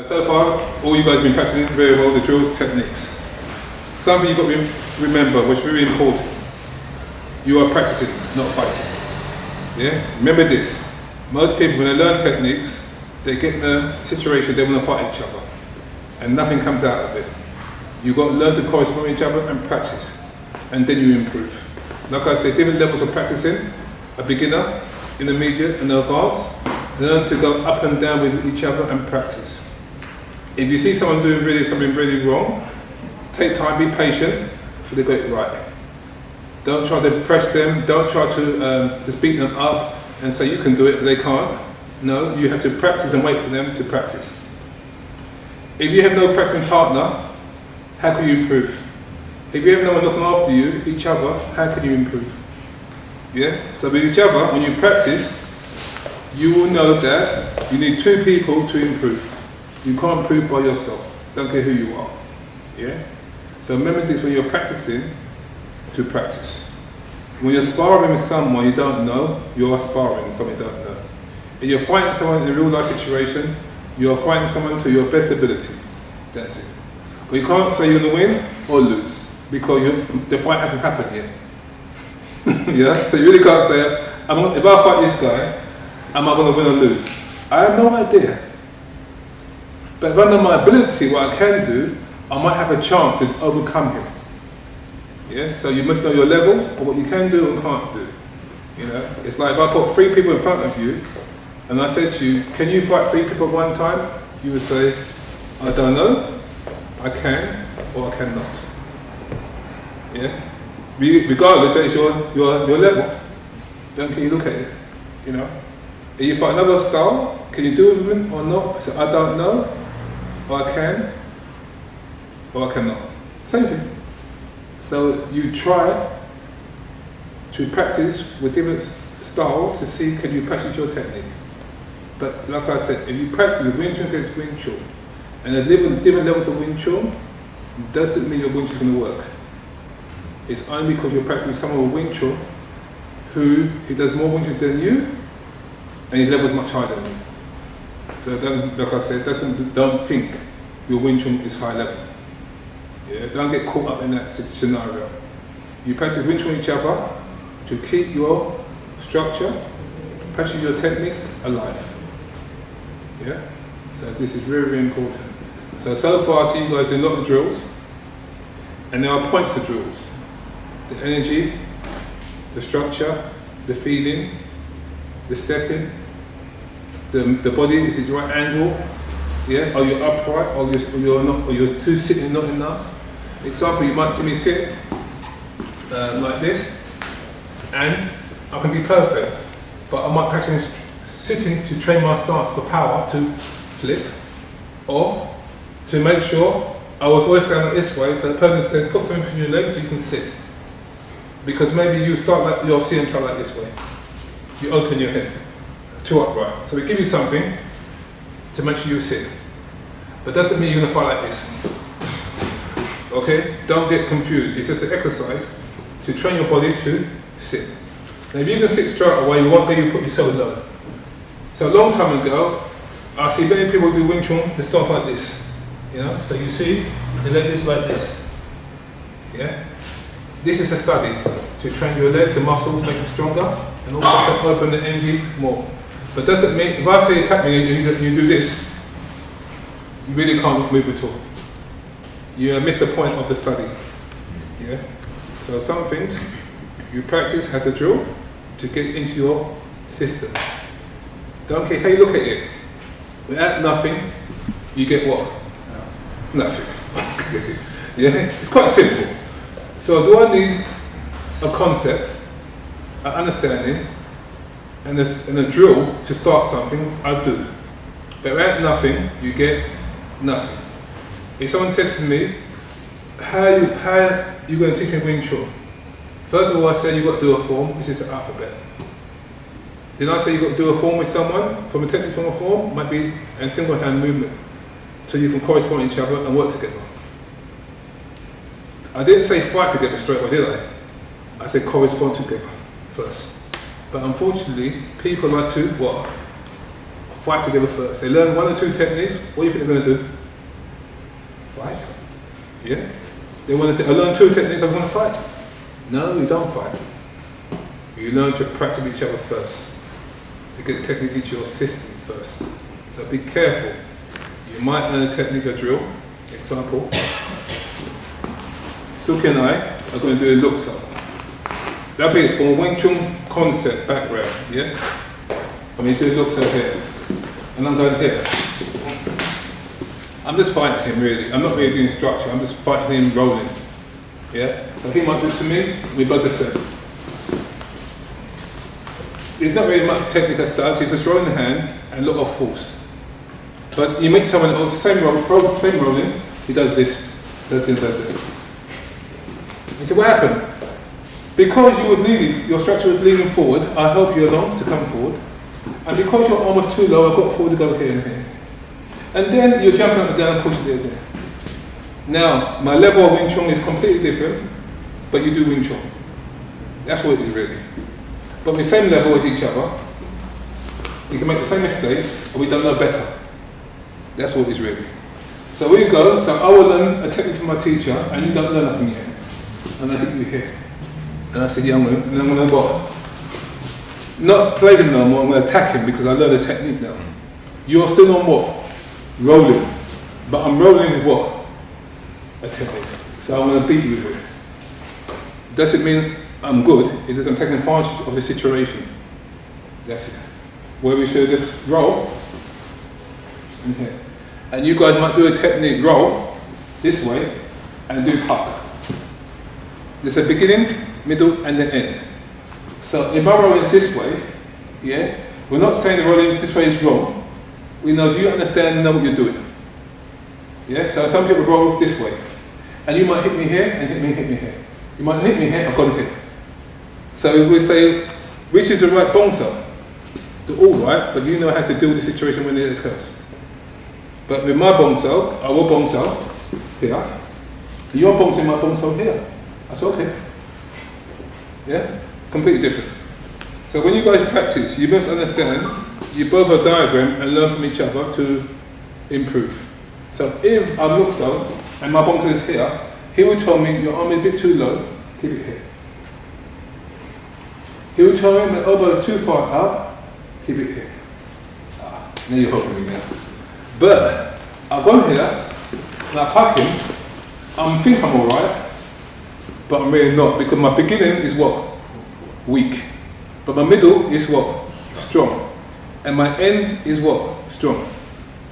So far, all you guys have been practicing very well, the drills, techniques. Something you've got to remember, which is very important. You are practicing, not fighting. Yeah? Remember this. Most people, when they learn techniques, they get in a situation they want to fight each other. And nothing comes out of it. You've got to learn to correspond with each other and practice. And then you improve. Like I said, different levels of practicing. A beginner, intermediate, and advanced. Learn to go up and down with each other and practice. If you see someone doing something really wrong, take time, be patient, so they got it right. Don't try to press them, don't try to just beat them up and say you can do it, but they can't. No, you have to practice and wait for them to practice. If you have no practicing partner, how can you improve? If you have no one looking after you, each other, how can you improve? Yeah? So with each other, when you practice, you will know that you need two people to improve. You can't improve by yourself. Don't care who you are. Yeah? So remember this when you're practicing, to practice. When you're sparring with someone you don't know, you are sparring with someone you don't know. If you're fighting someone in a real life situation, you are fighting someone to your best ability. That's it. But you can't say you're going to win or lose, because the fight hasn't happened yet. Yeah? So you really can't say, if I fight this guy, am I going to win or lose? I have no idea. But if I know my ability, what I can do, I might have a chance to overcome him. Yes, so you must know your levels of what you can do and can't do. You know, it's like if I put 3 people in front of you, and I said to you, can you fight 3 people at one time? You would say, I don't know, I can, or I cannot. Yeah, regardless, that is your level. Don't care you look at it. You know, if you fight another style, can you do it with them or not? I say, I don't know. Or I can, or I cannot. Same thing. So you try to practice with different styles to see can you practice your technique. But like I said, if you practice with Wing Chun against Wing Chun, and at different levels of Wing Chun, doesn't mean your Wing Chun is going to work. It's only because you're practicing with someone with Wing Chun who does more Wing Chun than you, and his level is much higher than you. So like I said, don't think your Wing Chun is high level. Yeah? Don't get caught up in that scenario. You practice Wing Chun each other to keep your structure, practice your techniques alive. Yeah? So this is very, very important. So far I see you guys do a lot of drills, and there are points of drills. The energy, the structure, the feeling, the stepping, the body, is it the right angle? Yeah? Are you upright or you're not, or you're too sitting not enough? Example, you might see me sit like this, and I can be perfect, but I might practice sitting to train my stance for power to flip, or to make sure I was always going this way, so the person said put something between your legs so you can sit. Because maybe you start like your CM like this way. You open your head. Too upright. So we give you something to make sure you sit. But doesn't mean you're going to fight like this. Okay? Don't get confused. It's just an exercise to train your body to sit. Now if you can sit straight away, you won't go, you put yourself low. So a long time ago, I see many people do Wing Chun, they start like this. You know? So you see, they let this like this. Yeah? This is a study to train your leg, the muscle, make it stronger, and also to open the energy more. But doesn't mean, if I say attack me and you do this, you really can't move at all. You miss the point of the study. Yeah? So some things you practice as a drill to get into your system. Don't care how you look at it. Without nothing, you get what? Nothing. Yeah? It's quite simple. So do I need a concept, an understanding, and a drill to start something? I do. But without nothing, you get nothing. If someone said to me, how are you going to teach me Wing Chun? First of all, I said you've got to do a form, which is an alphabet. Then I say you've got to do a form with someone, from a technical form, might be a single hand movement, so you can correspond with each other and work together. I didn't say fight together straight away, did I? I said correspond together first. But unfortunately, people like to what? fight together first. They learn 1 or 2 techniques. What do you think they're going to do? Fight. Yeah? They want to say, I learned 2 techniques, I'm going to fight. No, you don't fight. You learn to practice each other first. To get the technique into your system first. So be careful. You might learn a technique or drill. Example. Suki and I are going to do a Luxor. That'll be from a Wing Chun concept background, yes? I'm going to do a Luxor here. And I'm going here. I'm just fighting him really. I'm not really doing structure, I'm just fighting him rolling. Yeah? So he might do it to me, we both the same. There's not really much technique as such, it's just rolling the hands and a lot of force. But you meet someone else, same rolling, he does this, does this. You say, what happened? Because you were leaning, your structure was leaning forward, I helped you along to come forward. And because you're almost too low, I got forward to go here and here. And then you're jumping up and down and pushing it there. Now, my level of Wing Chun is completely different, but you do Wing Chun. That's what it is really. But we're the same level as each other. We can make the same mistakes, but we don't know better. That's what it is really. So we go, so I will learn a technique from my teacher, and you don't learn nothing yet. And I hit you here. And I said, yeah, and I'm going to what? Not play him no more, I'm going to attack him because I learned the technique now. You're still on what? Rolling. But I'm rolling with what? A technique. So I'm going to beat you with it. Doesn't mean I'm good, it's just I'm taking advantage of the situation. That's it. Where we should just roll in here. And you guys might do a technique roll this way and do puck. There's a beginning, middle and the end. So if I roll this way, yeah, we're not saying the rolling this way is wrong. We know, do you understand and know what you're doing? Yeah, so some people roll this way. And you might hit me here and hit me here. You might hit me here, I've got it here. So if we say, which is the right bouncer? They're all right, but you know how to deal with the situation when it occurs. But with my bouncer, I will bounce out here. You're bouncing my bouncer here. That's okay. Yeah? Completely different. So when you guys practice, you must understand, you both have a diagram and learn from each other to improve. So if I look so, and my bouncer is here, he will tell me your arm is a bit too low, keep it here. He will tell me my elbow is too far out, keep it here. Now you're helping me now. But I've gone here, and I pack him, I think I'm alright, but I'm really not, because my beginning is what? Weak. But my middle is what? Strong. And my end is what? Strong.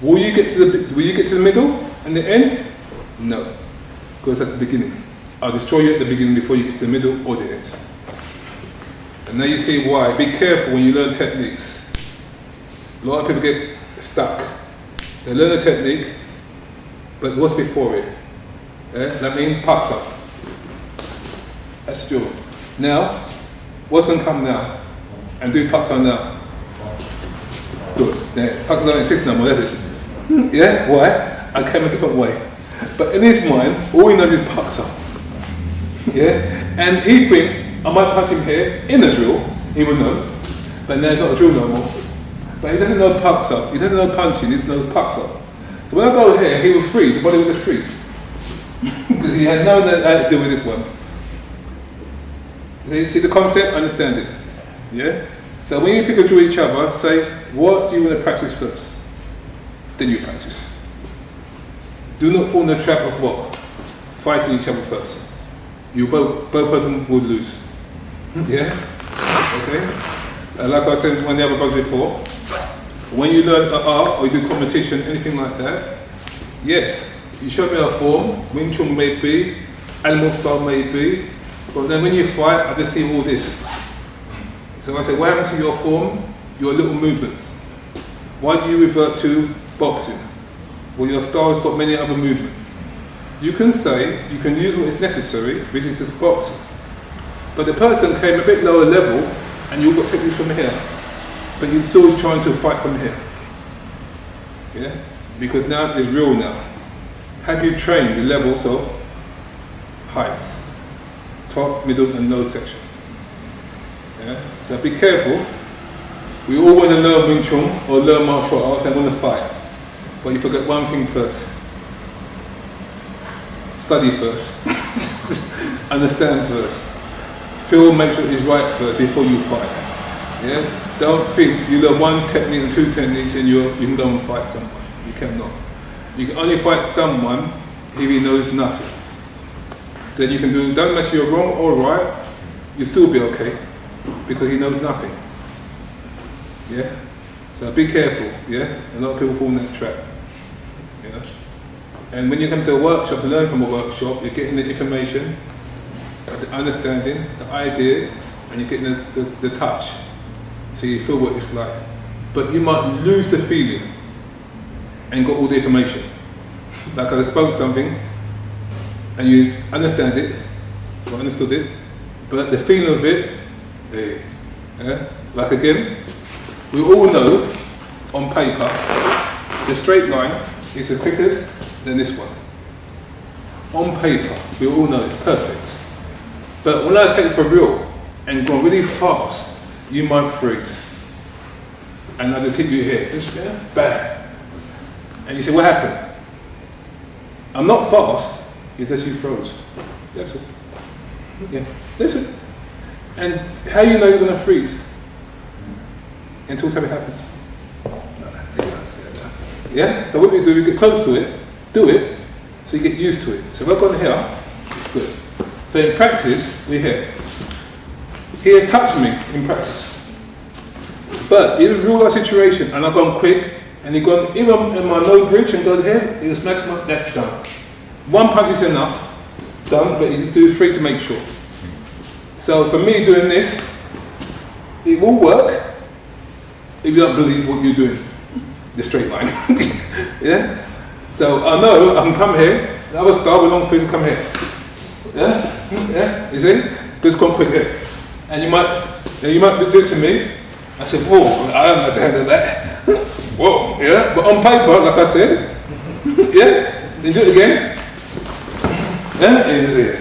Will you get to the middle and the end? No. Because that's the beginning. I'll destroy you at the beginning before you get to the middle or the end. And now you see why. Be careful when you learn techniques. A lot of people get stuck. They learn a technique, but what's before it? Yeah? That means parts up. That's true. Now, what's going to come now? And do Pakistan now. Good. Yeah. Pakistan insists no more, that's it. Yeah? Why? I came a different way. But in his mind, all he knows is Pakistan. Yeah? And he thinks, I might punch him here in a drill, he will know. But now it's not a drill no more. But he doesn't know Pakistan. He doesn't know punching, he doesn't know Pakistan. So when I go here, he will freeze, the body will just freeze. Because he had no idea how to deal with this one. See the concept? Understand it. Yeah? So when you pick a drill each other, say, what do you want to practice first? Then you practice. Do not fall in the trap of what? Fighting each other first. You both person would lose. Yeah? Okay? Like I said one of the other brothers before, when you learn art or you do competition, anything like that, yes, you show me a form, Wing Chun may be, animal style may be, but then when you fight, I just see all this. So I say, what happened to your form? Your little movements. Why do you revert to boxing? Well, your style's got many other movements. You can say, you can use what is necessary, which is just boxing. But the person came a bit lower level, and you got techniques from here. But you're still trying to fight from here. Yeah? Because now it's real now. Have you trained the levels of heights? Top, middle and low section. Yeah? So be careful We all want to learn Wing Chun or learn martial arts and want to fight. But you forget one thing first. Study first. Understand first. Feel, make sure it's right first before you fight. Yeah? Don't think you learn one technique and two techniques and you can go and fight someone. You cannot. You can only fight someone if he knows nothing. Then you can do, don't matter you're wrong or right, you'll still be okay because he knows nothing. Yeah? So be careful, yeah? A lot of people fall in that trap. You know? And when you come to a workshop, learn from a workshop, you're getting the information, the understanding, the ideas, and you're getting the touch. So you feel what it's like. But you might lose the feeling and got all the information. Like I spoke something, and you understand it, or understood it, but the feeling of it, yeah? Like again, we all know on paper, the straight line is the quickest than this one. On paper, we all know it's perfect. But when I take it for real and go really fast, you might freeze. And I just hit you here, just bang. And you say, what happened? I'm not fast, it's just you froze. That's it. Yeah, that's it. And how you know you're going to freeze? Until something happens. Yeah? So what we do, we get close to it, do it, so you get used to it. So if I've gone here, it's good. So in practice, we're here. He has touched me in practice. But in a real life situation, and I've gone quick, and he gone even in my low bridge and gone here, it was maximum, that's done. One punch is enough, done, but you do three to make sure. So for me doing this, it will work if you don't believe what you're doing, the straight line. Yeah? So I know I can come here, I will start with long fingers and come here. Yeah? Yeah? You see? Just come quick here. And you might do it to me. I said, whoa, I don't know how to handle that. Whoa, yeah? But on paper, like I said, yeah? Then do it again. Yeah? And you see it.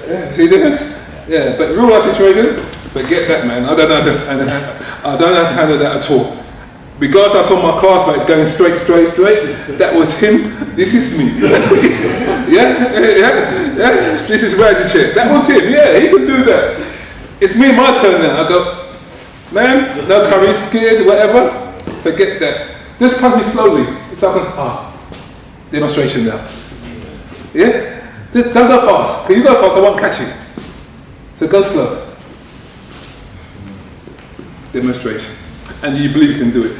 Yeah? See the difference? Yeah, but real life situation, forget that, man. I don't know how to handle that at all. Because I saw my card back going straight, that was him, this is me. Yeah. This is Reggie Check. That was him, yeah, he could do that. It's me, my turn now. I go, man, no courage, scared, whatever. Forget that. Just punch me slowly. It's like demonstration now. Yeah? Just don't go fast. Because you go fast, I won't catch you. So go slow. Demonstration. And you believe you can do it?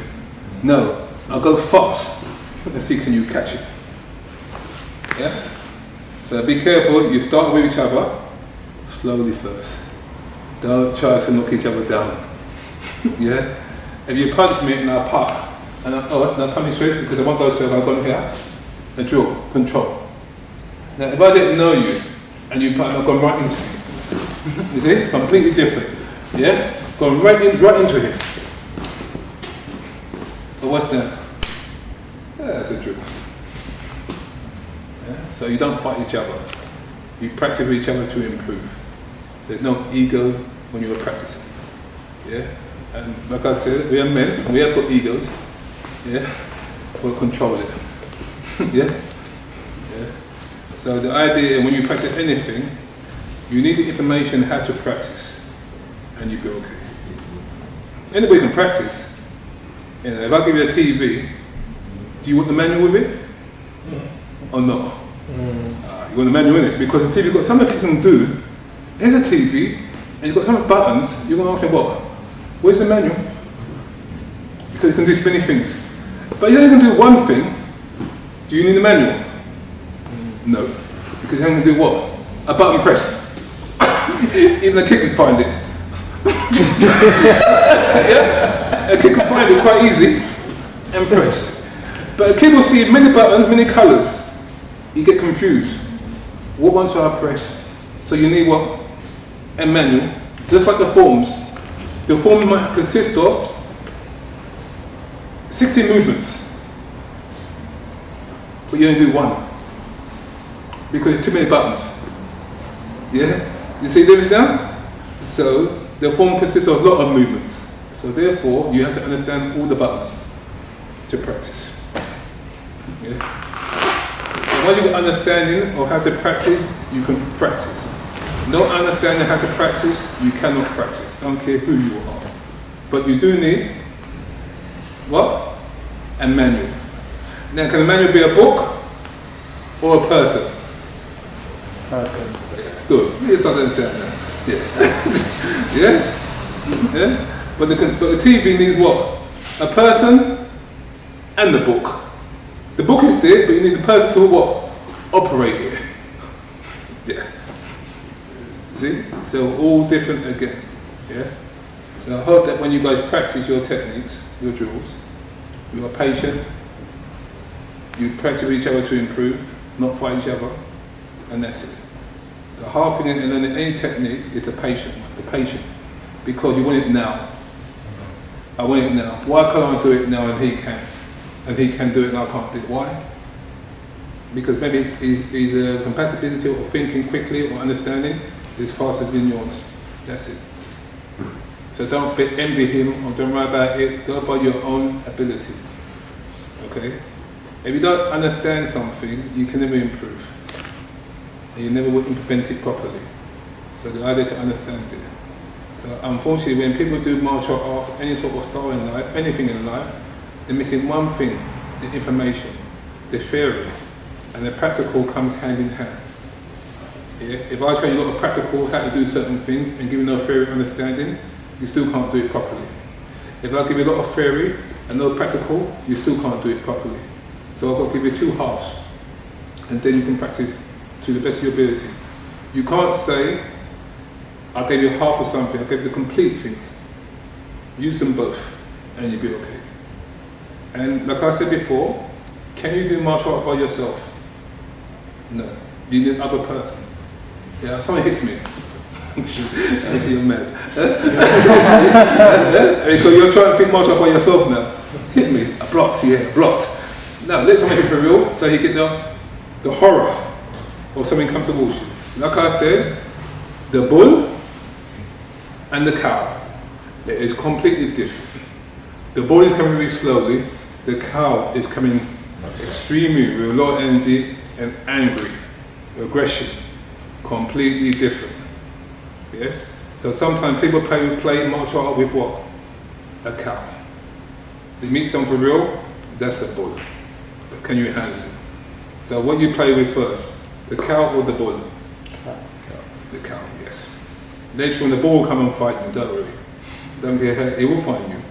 No. I'll go fast and see can you catch it. Yeah? So be careful, you start with each other slowly first. Don't try to knock each other down. Yeah? If you punch me and I pop, and now punch me straight because I want those I've gone here. The drill, control. Now if I didn't know you and you punch, I've gone right into you. You see? Completely different. Yeah? Gone right into him. But what's that? Yeah, that's a drill. Yeah? So you don't fight each other. You practice with each other to improve. There's no ego when you're practicing. Yeah? And like I said, we are men and we have got egos. Yeah? We'll control it. Yeah? Yeah? So the idea when you practice anything, you need the information how to practice, and you'll be okay. Anybody can practice. You know, if I give you a TV, do you want the manual with it? Or not? You want the manual in it? Because the TV got some of you can do. Here's a TV, and you've got some buttons, you're going to ask me what? Where's the manual? Because you can do many things. But you only can do one thing. Do you need the manual? No. Because you only can do what? A button press. Even a kid can find it. Yeah? A kid can find it quite easy and press. But a kid will see many buttons, many colours. You get confused. What one should I press? So you need what? A manual. Just like the forms. The form might consist of 60 movements. But you only do one. Because it's too many buttons. Yeah? You see this now? So the form consists of a lot of movements. So therefore, you have to understand all the buttons to practice. Yeah? So once you got understanding of how to practice, you can practice. No understanding how to practice, you cannot practice. I don't care who you are. But you do need what? A manual. Now, can a manual be a book or a person? Person. Good. Let's understand that. Yeah. Yeah? Yeah? But the TV needs what? A person and the book. The book is there, but you need the person to what? Operate it. Yeah. See? So all different again. Yeah? So I hope that when you guys practice your techniques, your drills, you are patient, you practice with each other to improve, not fight each other, and that's it. The hard thing in learning any technique is the patient one, the patient. Because you want it now. I want it now. Why can't I do it now and he can? And he can do it and I can't do it. Why? Because maybe his compatibility or thinking quickly or understanding is faster than yours. That's it. So don't envy him or don't worry about it. Go by your own ability. Okay? If you don't understand something, you can never improve. And you never will implement it properly. So the idea to understand it. So unfortunately, when people do martial arts, any sort of style in life, anything in life, they're missing one thing, the information, the theory, and the practical comes hand in hand. Yeah? If I show you a lot of practical, how to do certain things, and give you no theory understanding, you still can't do it properly. If I give you a lot of theory and no practical, you still can't do it properly. So I've got to give you two halves, and then you can practice to the best of your ability. You can't say, I gave you half of something, I gave you the complete things. Use them both, and you'll be okay. And like I said before, can you do martial art by yourself? No. You need another person. Yeah, someone hits me. I see you're mad. Because you're trying to think martial art by yourself now. Hit me. I blocked, yeah, blocked. Now, let someone hit for real, so you get the horror of something come towards you. Like I said, the bull and the cow, it is completely different. The bull is coming very slowly, the cow is coming extremely with a lot of energy and angry, aggression, completely different. Yes? So sometimes people play martial art with what? A cow. You meet someone for real, that's a bull. But can you handle it? So what you play with first, the cow or the bull? The cow, yes. Later on the bull will come and fight you, don't worry. Don't get hurt, it will find you.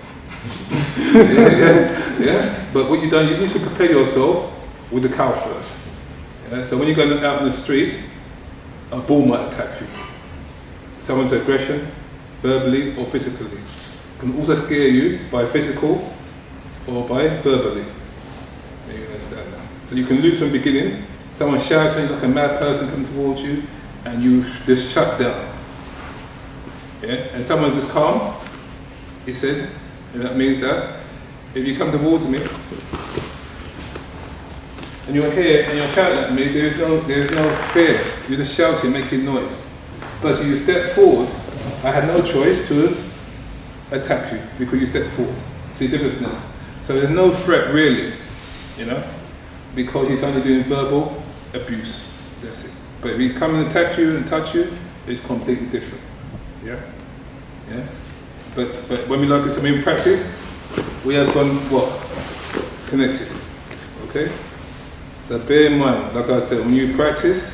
yeah. But what you've done, you need to prepare yourself with the cow first. Yeah? So when you're going out in the street, a bull might attack you. Someone's aggression, verbally or physically, can also scare you by physical or by verbally. You understand that? So you can lose from the beginning, someone shouting like a mad person coming towards you, and you just shut down. Yeah? And someone's just calm, he said, and that means that if you come towards me and you're here and you're shouting at me, there's no fear. You're just shouting, making noise. But you step forward, I had no choice to attack you because you stepped forward. See the difference now? So there's no threat really, you know, because he's only doing verbal abuse. That's it. But if he come and attack you and touch you, it's completely different. Yeah? Yeah? But when we like this, in practice, we have gone what? Connected. Okay? So bear in mind, like I said, when you practice,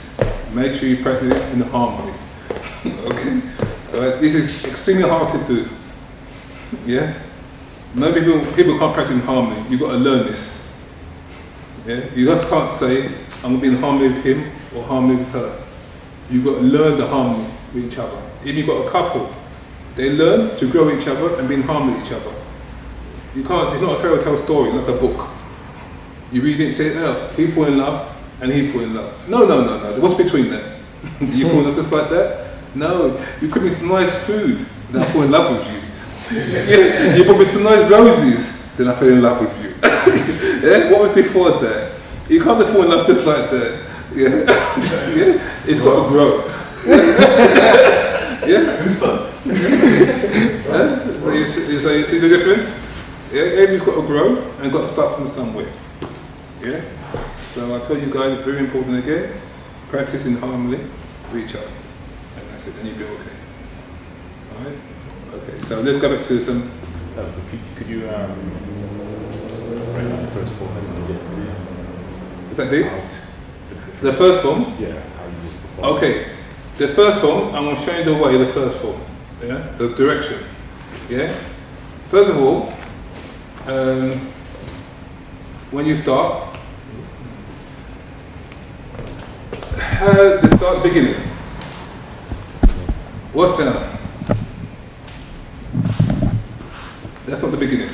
make sure you practice it in harmony. Okay? Alright? This is extremely hard to do. Yeah? Most people can't practice in harmony. You've got to learn this. Yeah? You just can't say, I'm going to be in harmony with him or harmony with her. You've got to learn the harmony with each other. If you've got a couple, they learn to grow each other and be in harmony with each other. You can't, it's not a fairy tale story like a book. You read it and say, oh, he fall in love and he fall in love. No. What's between them? You fall in love just like that? No, you cook me some nice food, then I fall in love with you. Yeah, you put me some nice roses, then I fell in love with you. Yeah? What was before that? You can't fall in love just like that. Yeah, yeah? It's got to grow. Yeah? Goosebump. So you see the difference? Yeah, everybody's got to grow and got to start from somewhere. Yeah? So I tell you guys, it's very important again, practice in harmony with each other. And that's it, then you'll be okay. Alright? Okay, so let's go back to some. Could you break down the first form again? Is that deep? Out. The first form? Yeah, how you perform. Okay. The first form, I'm going to show you the way, the first form. Yeah? The direction. Yeah? First of all, when you start, the start beginning. What's down? That's not the beginning.